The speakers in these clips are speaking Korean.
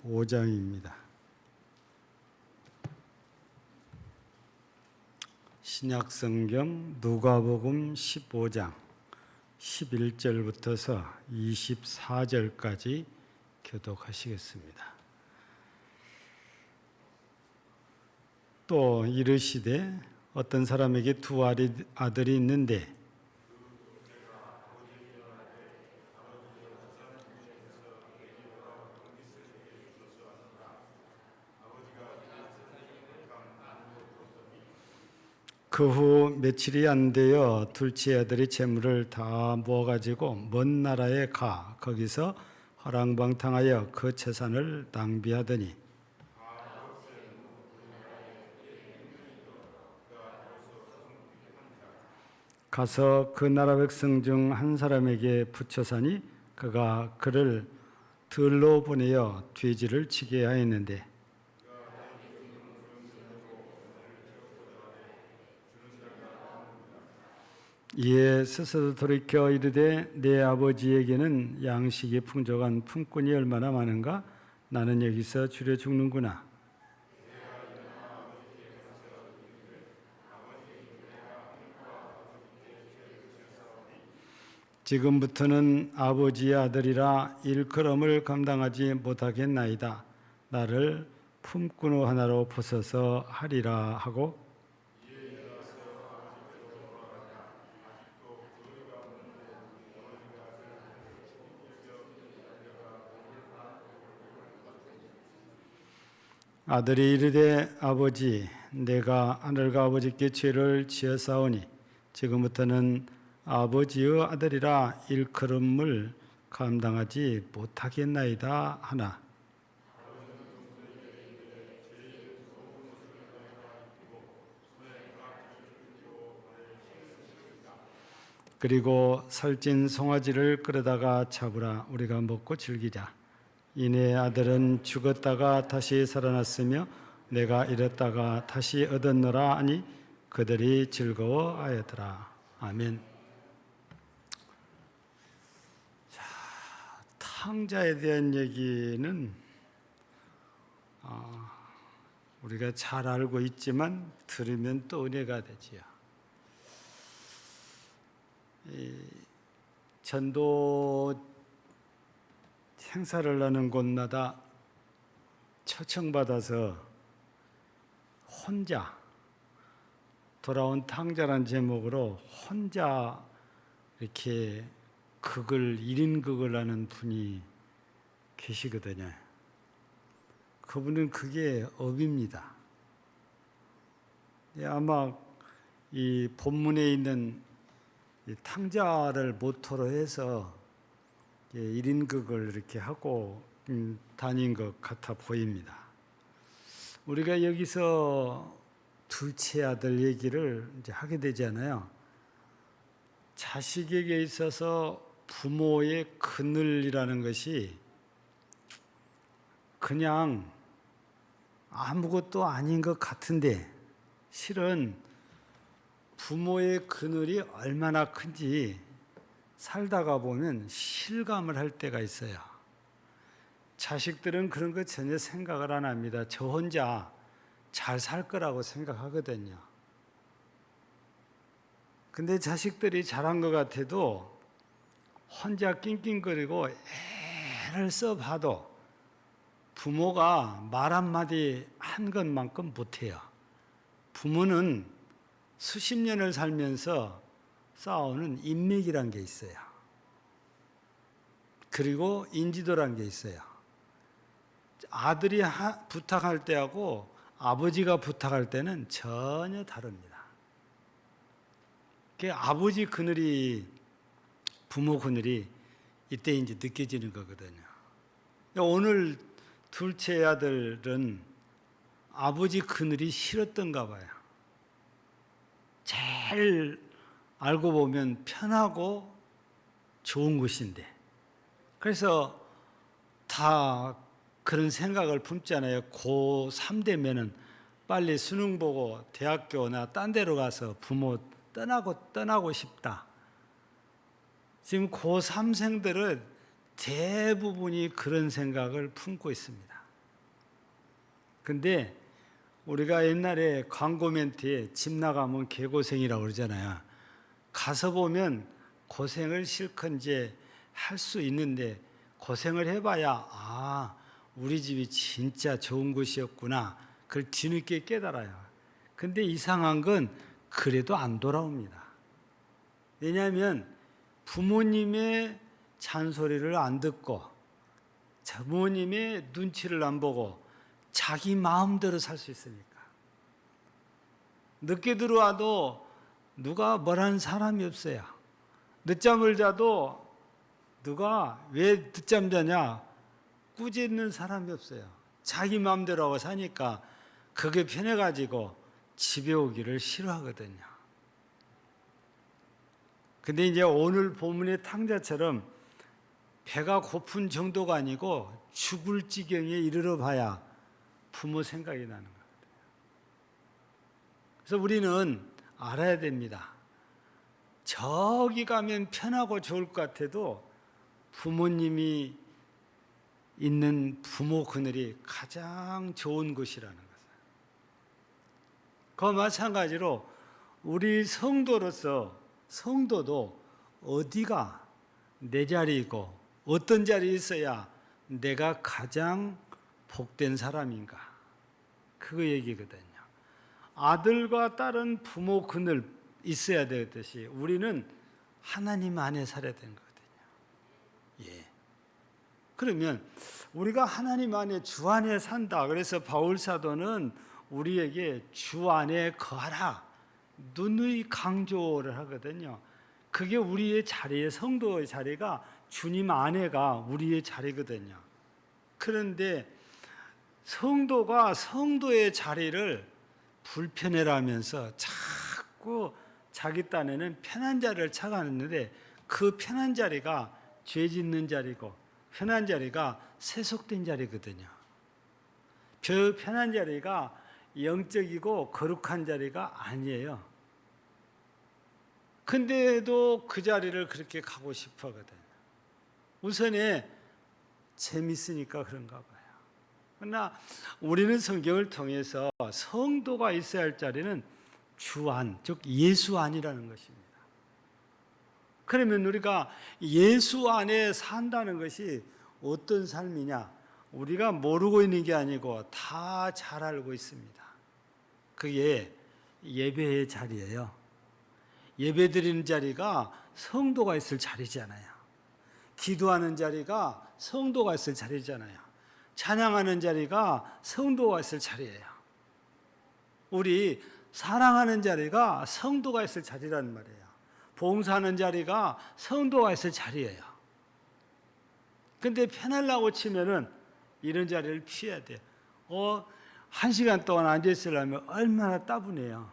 5장입니다. 신약성경 누가복음 15장 11절부터서 24절까지 교독하시겠습니다. 또 이르시되 어떤 사람에게 두 아들이 있는데 그 후 며칠이 안 되어 둘째 아들이 재물을 다 모아가지고 먼 나라에 가 거기서 허랑방탕하여 그 재산을 낭비하더니 가서 그 나라 백성 중 한 사람에게 붙여사니 그가 그를 들로 보내어 돼지를 치게 하였는데 이에 스스로 돌이켜 이르되 내 아버지에게는 양식이 풍족한 품꾼이 얼마나 많은가? 나는 여기서 줄여 죽는구나. 지금부터는 아버지의 아들이라 일컬음을 감당하지 못하겠나이다. 나를 품꾼 하나로 벗어서 하리라 하고 아들이 이르되 아버지 내가 하늘과 아버지께 죄를 지었사오니 지금부터는 아버지의 아들이라 일컬음을 감당하지 못하겠나이다 하나 그리고 살찐 송아지를 끌어다가 잡으라 우리가 먹고 즐기자. 이내 아들은 죽었다가 다시 살아났으며 내가 잃었다가 다시 얻었노라 하니 그들이 즐거워하였더라. 아멘. 자, 탕자에 대한 얘기는 우리가 잘 알고 있지만 들으면 또 은혜가 되지요. 전도 행사를 하는 곳마다 초청받아서 혼자 돌아온 탕자란 제목으로 혼자 이렇게 1인 극을 하는 분이 계시거든요. 그분은 그게 업입니다. 아마 이 본문에 있는 이 탕자를 모토로 해서 1인극을 이렇게 하고 다닌 것 같아 보입니다. 우리가 여기서 둘째 아들 얘기를 이제 하게 되잖아요. 자식에게 있어서 부모의 그늘이라는 것이 그냥 아무것도 아닌 것 같은데 실은 부모의 그늘이 얼마나 큰지 살다가 보면 실감을 할 때가 있어요. 자식들은 그런 거 전혀 생각을 안 합니다. 저 혼자 잘 살 거라고 생각하거든요. 근데 자식들이 잘한 것 같아도 혼자 낑낑거리고 애를 써봐도 부모가 말 한마디 한 것만큼 못해요. 부모는 수십 년을 살면서 쌓아오는 인맥이란 게 있어요. 그리고 인지도란 게 있어요. 아들이 부탁할 때하고 아버지가 부탁할 때는 전혀 다릅니다. 아버지 그늘이 부모 그늘이 이때 이제 느껴지는 거거든요. 오늘 둘째 아들은 아버지 그늘이 싫었던가 봐요. 제일 알고 보면 편하고 좋은 곳인데 그래서 다 그런 생각을 품잖아요. 고3 되면은 빨리 수능 보고 대학교나 딴 데로 가서 부모 떠나고 싶다. 지금 고3생들은 대부분이 그런 생각을 품고 있습니다. 근데 우리가 옛날에 광고 멘트에 집 나가면 개고생이라고 그러잖아요. 가서 보면 고생을 실컷 이제 할 수 있는데 고생을 해봐야 우리 집이 진짜 좋은 곳이었구나. 그걸 뒤늦게 깨달아요. 근데 이상한 건 그래도 안 돌아옵니다. 왜냐하면 부모님의 잔소리를 안 듣고 부모님의 눈치를 안 보고 자기 마음대로 살 수 있으니까. 늦게 들어와도 누가 뭐라는 사람이 없어요. 늦잠을 자도 누가 왜 늦잠 자냐 꾸짖는 사람이 없어요. 자기 마음대로 하고 사니까 그게 편해가지고 집에 오기를 싫어하거든요. 근데 이제 오늘 본문의 탕자처럼 배가 고픈 정도가 아니고 죽을 지경에 이르러 봐야 부모 생각이 나는 거예요. 그래서 우리는 알아야 됩니다. 저기 가면 편하고 좋을 것 같아도 부모님이 있는 부모 그늘이 가장 좋은 곳이라는 것을. 그와 마찬가지로 우리 성도도 어디가 내 자리이고 어떤 자리에 있어야 내가 가장 복된 사람인가. 그거 얘기거든요. 아들과 딸은 부모 그늘 있어야 되듯이 우리는 하나님 안에 살아야 되는 거거든요. 예. 그러면 우리가 하나님 안에 주 안에 산다. 그래서 바울 사도는 우리에게 주 안에 거하라. 누누이 강조를 하거든요. 그게 우리의 자리에 성도의 자리가 주님 안에가 우리의 자리거든요. 그런데 성도가 성도의 자리를 불편해라면서 자꾸 자기 딴에는 편한 자리를 찾아가는데 그 편한 자리가 죄 짓는 자리고 편한 자리가 세속된 자리거든요. 저 편한 자리가 영적이고 거룩한 자리가 아니에요. 근데도 그 자리를 그렇게 가고 싶어 하거든요. 우선에 재밌으니까 그런가 봐요. 그러나 우리는 성경을 통해서 성도가 있어야 할 자리는 주 안, 즉 예수 안이라는 것입니다. 그러면 우리가 예수 안에 산다는 것이 어떤 삶이냐? 우리가 모르고 있는 게 아니고 다 잘 알고 있습니다. 그게 예배의 자리예요. 예배 드리는 자리가 성도가 있을 자리잖아요. 기도하는 자리가 성도가 있을 자리잖아요. 찬양하는 자리가 성도가 있을 자리예요. 우리 사랑하는 자리가 성도가 있을 자리라는 말이에요. 봉사하는 자리가 성도가 있을 자리예요. 근데 편하려고 치면은 이런 자리를 피해야 돼요. 1시간 동안 앉아있으려면 얼마나 따분해요.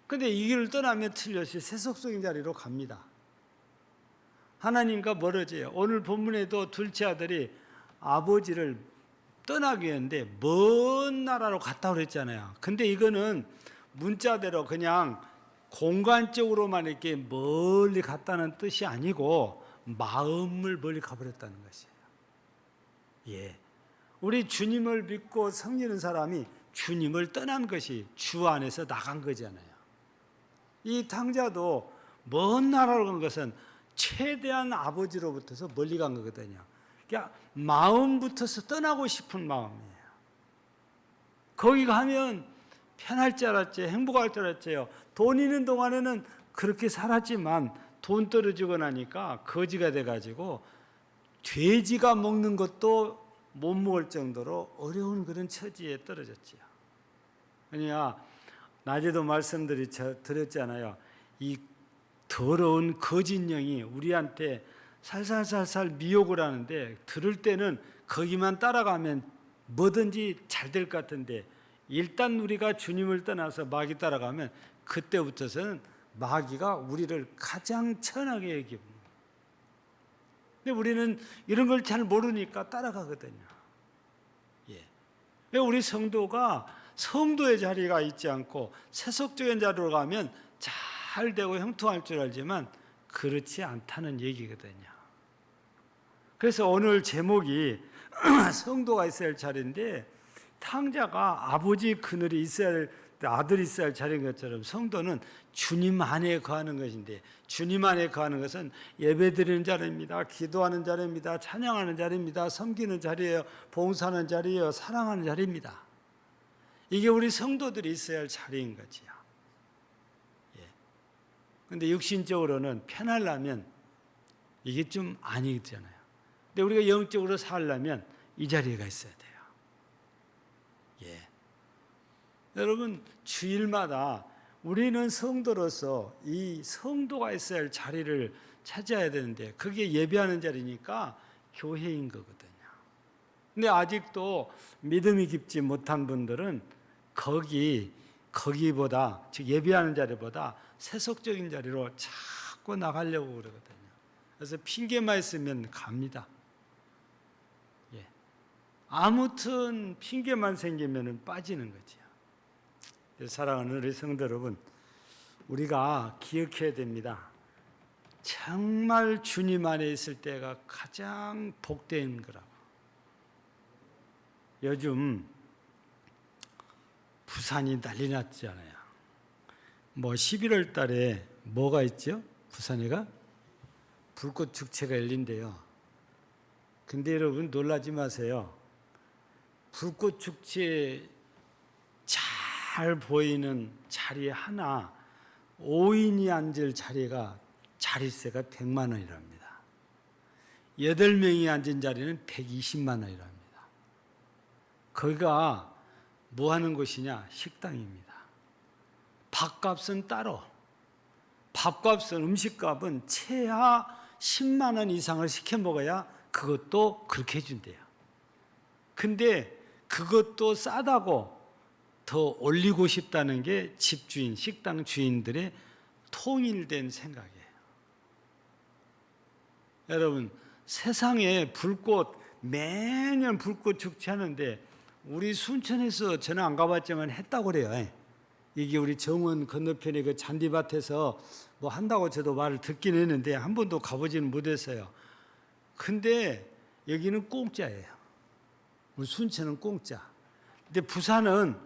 근데 이 길을 떠나면 틀렸이 세속적인 자리로 갑니다. 하나님과 멀어져요. 오늘 본문에도 둘째 아들이 아버지를 떠나게 했는데 먼 나라로 갔다 그랬잖아요. 근데 이거는 문자대로 그냥 공간적으로만 이렇게 멀리 갔다는 뜻이 아니고 마음을 멀리 가버렸다는 것이에요. 예. 우리 주님을 믿고 섬기는 사람이 주님을 떠난 것이 주 안에서 나간 거잖아요. 이 탕자도 먼 나라로 간 것은 최대한 아버지로부터서 멀리 간 거거든요. 그러니까 마음부터서 떠나고 싶은 마음이에요. 거기 가면 편할 줄 알았지, 행복할 줄 알았지요. 돈 있는 동안에는 그렇게 살았지만 돈 떨어지고 나니까 거지가 돼가지고 돼지가 먹는 것도 못 먹을 정도로 어려운 그런 처지에 떨어졌지요. 그러니까 낮에도 말씀드렸잖아요. 이 더러운 거짓령이 우리한테 살살살살 미혹을 하는데 들을 때는 거기만 따라가면 뭐든지 잘 될 것 같은데 일단 우리가 주님을 떠나서 마귀 따라가면 그때부터서는 마귀가 우리를 가장 천하게 여깁니다. 근데 우리는 이런 걸 잘 모르니까 따라가거든요. 예. 우리 성도가 성도의 자리가 있지 않고 세속적인 자리로 가면 잘 되고 형통할 줄 알지만 그렇지 않다는 얘기거든요. 그래서 오늘 제목이 성도가 있어야 할 자리인데 탕자가 아버지 그늘이 있어야 할 아들이 있어야 할 자리인 것처럼 성도는 주님 안에 거하는 것인데 주님 안에 거하는 것은 예배드리는 자리입니다. 기도하는 자리입니다. 찬양하는 자리입니다. 섬기는 자리예요. 봉사하는 자리예요. 사랑하는 자리입니다. 이게 우리 성도들이 있어야 할 자리인 거지요. 그런데 육신적으로는 편하려면 이게 좀 아니잖아요. 근데 우리가 영적으로 살려면 이 자리가 있어야 돼요. 여러분 주일마다 우리는 성도로서 이 성도가 있어야 할 자리를 찾아야 되는데 그게 예배하는 자리니까 교회인 거거든요. 근데 아직도 믿음이 깊지 못한 분들은 거기보다 즉 예배하는 자리보다 세속적인 자리로 자꾸 나가려고 그러거든요. 그래서 핑계만 있으면 갑니다. 아무튼 핑계만 생기면 빠지는 거지요. 사랑하는 우리 성도 여러분, 우리가 기억해야 됩니다. 정말 주님 안에 있을 때가 가장 복된 거라고. 요즘 부산이 난리 났잖아요. 11월 달에 뭐가 있죠? 부산에가 불꽃 축제가 열린대요. 근데 여러분 놀라지 마세요. 불꽃 축제 잘 보이는 자리 하나 5인이 앉을 자리세가 100만 원이랍니다. 8명이 앉은 자리는 120만 원이랍니다. 거기가 뭐 하는 곳이냐? 식당입니다. 밥값은 따로. 밥값은 음식값은 최하 10만 원 이상을 시켜 먹어야 그것도 그렇게 해준대요. 근데 그것도 싸다고 더 올리고 싶다는 게 집주인, 식당 주인들의 통일된 생각이에요. 여러분, 세상에 매년 불꽃 축제하는데 우리 순천에서 저는 안 가봤지만 했다고 그래요. 이게 우리 정원 건너편에 그 잔디밭에서 뭐 한다고 저도 말을 듣긴 했는데 한 번도 가보지는 못했어요. 근데 여기는 공짜예요. 우리 순천은 공짜. 근데 부산은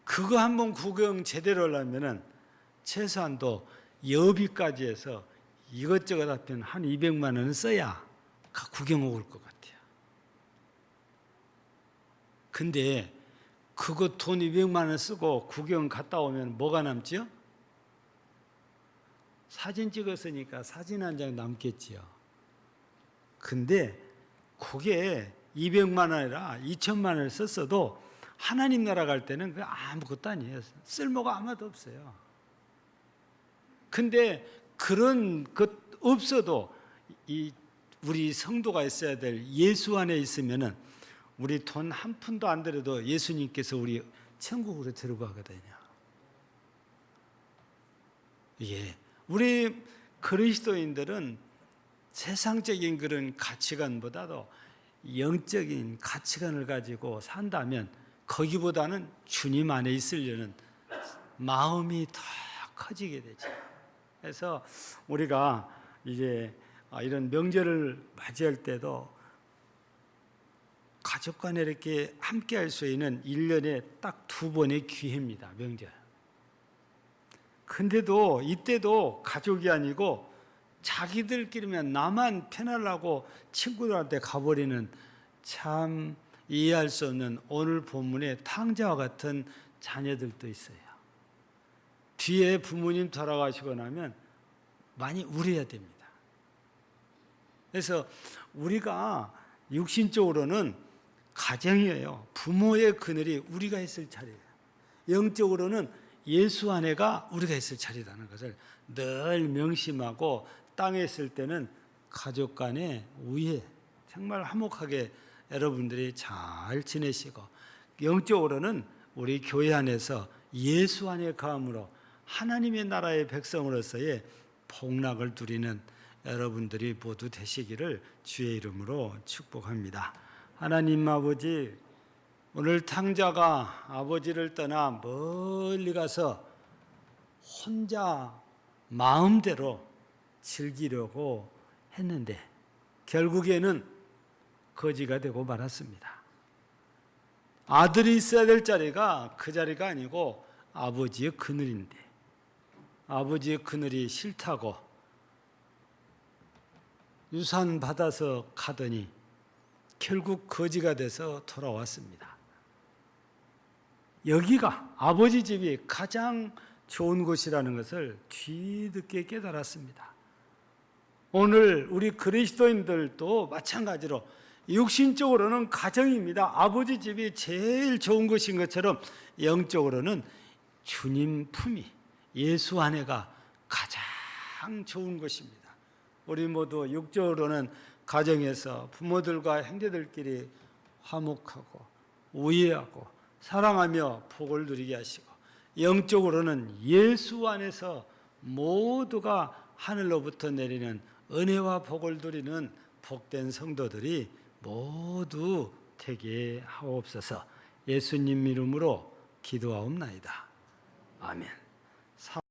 그거 한번 구경 제대로 하려면은 최소한도 여비까지 해서 이것저것 합하면 한 200만 원은 써야 구경 올 것 같아요. 근데 그거 돈 200만 원 쓰고 구경 갔다 오면 뭐가 남지요? 사진 찍었으니까 사진 한 장 남겠지요. 근데 그게 200만 원이라 2천만 원을 썼어도 하나님 나라 갈 때는 그 아무것도 아니에요. 쓸모가 아무도 없어요. 근데 그런 것 없어도 우리 성도가 있어야 될 예수 안에 있으면은 우리 돈 한 푼도 안 들여도 예수님께서 우리 천국으로 들어가거든요. 우리 그리스도인들은 세상적인 그런 가치관보다도 영적인 가치관을 가지고 산다면 거기보다는 주님 안에 있으려는 마음이 더 커지게 되죠. 그래서 우리가 이제 이런 명절을 맞이할 때도 가족 간에 이렇게 함께 할 수 있는 1년에 딱 2번의 기회입니다. 명절. 근데도 이때도 가족이 아니고 자기들끼리면 나만 편하려고 친구들한테 가버리는 참 이해할 수 없는 오늘 본문의 탕자와 같은 자녀들도 있어요. 뒤에 부모님 돌아가시고 나면 많이 우려야 됩니다. 그래서 우리가 육신적으로는 가정이에요. 부모의 그늘이 우리가 있을 자리예요. 영적으로는 예수 안에가 우리가 있을 자리라는 것을 늘 명심하고 땅에 있을 때는 가족 간의 우애 정말 화목하게 여러분들이 잘 지내시고 영적으로는 우리 교회 안에서 예수 안에 거함으로 하나님의 나라의 백성으로서의 복락을 누리는 여러분들이 모두 되시기를 주의 이름으로 축복합니다. 하나님 아버지, 오늘 탕자가 아버지를 떠나 멀리 가서 혼자 마음대로 즐기려고 했는데 결국에는 거지가 되고 말았습니다. 아들이 있어야 될 자리가 그 자리가 아니고 아버지의 그늘인데 아버지의 그늘이 싫다고 유산 받아서 가더니 결국 거지가 돼서 돌아왔습니다. 여기가 아버지 집이 가장 좋은 곳이라는 것을 뒤늦게 깨달았습니다. 오늘 우리 그리스도인들도 마찬가지로 육신적으로는 가정입니다. 아버지 집이 제일 좋은 것인 것처럼 영적으로는 주님 품이 예수 안에가 가장 좋은 것입니다. 우리 모두 육적으로는 가정에서 부모들과 형제들끼리 화목하고 우애하고 사랑하며 복을 누리게 하시고 영적으로는 예수 안에서 모두가 하늘로부터 내리는 은혜와 복을 누리는 복된 성도들이 모두 되게 하옵소서. 예수님 이름으로 기도하옵나이다. 아멘.